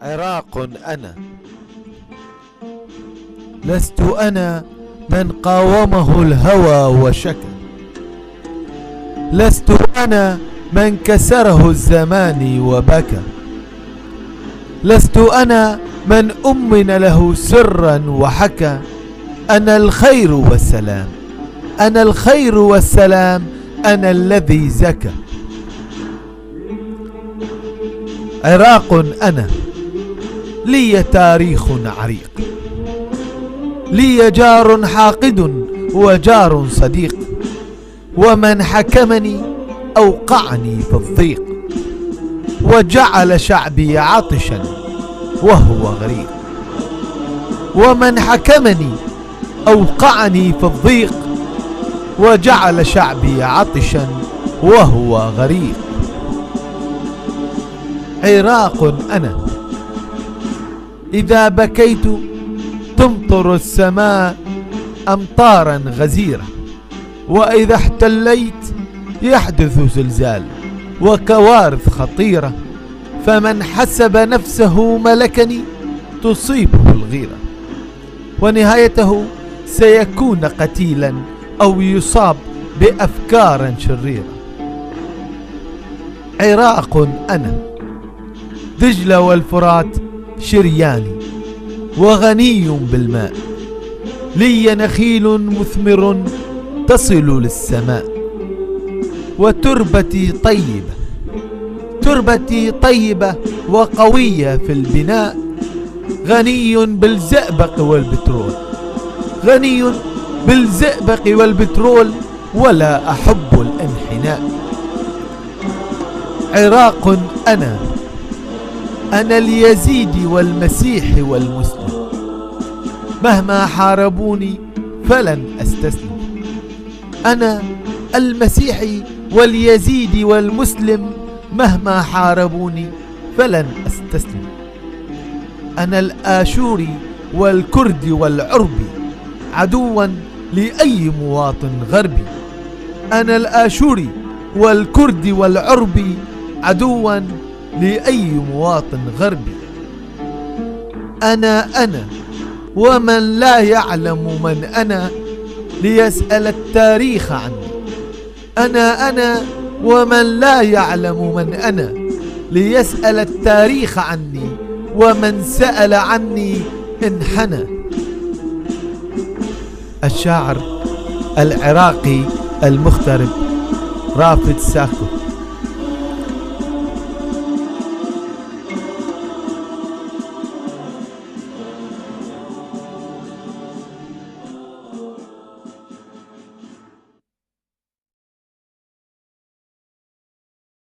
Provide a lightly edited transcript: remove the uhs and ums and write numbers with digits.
عراق أنا، لست أنا من قاومه الهوى وشكى، لست أنا من كسره الزمان وبكى، لست أنا من أمن له سرا وحكى. أنا الخير والسلام، أنا الخير والسلام، أنا الذي زكى. عراق أنا، لي تاريخ عريق، لي جار حاقد وجار صديق، ومن حكمني أوقعني في الضيق، وجعل شعبي عطشا وهو غريق. ومن حكمني أوقعني في الضيق، وجعل شعبي عطشا وهو غريق. عراق أنا، إذا بكيت تمطر السماء أمطارا غزيرة، وإذا احتليت يحدث زلزال وكوارث خطيرة، فمن حسب نفسه ملكني تصيبه الغيرة، ونهايته سيكون قتيلا أو يصاب بأفكار شريرة. عراق أنا، دجلة والفرات شرياني وغني بالماء، لي نخيل مثمر تصل للسماء، وتربتي طيبة، تربتي طيبة وقوية في البناء، غني بالزئبق والبترول، غني بالزئبق والبترول، ولا أحب الانحناء. عراق أنا، أنا اليزيد والمسيح والمسلم، مهما حاربوني فلن أستسلم. أنا المسيحي واليزيد والمسلم، مهما حاربوني فلن أستسلم. أنا الآشوري والكردي والعربي، عدوا لأي مواطن غربي. أنا الآشوري والكردي والعربي، عدوا لأي مواطن غربي. أنا ومن لا يعلم من أنا ليسأل التاريخ عني. أنا ومن لا يعلم من أنا ليسأل التاريخ عني، ومن سأل عني انحنى. الشاعر العراقي المغترب رافد ساكو.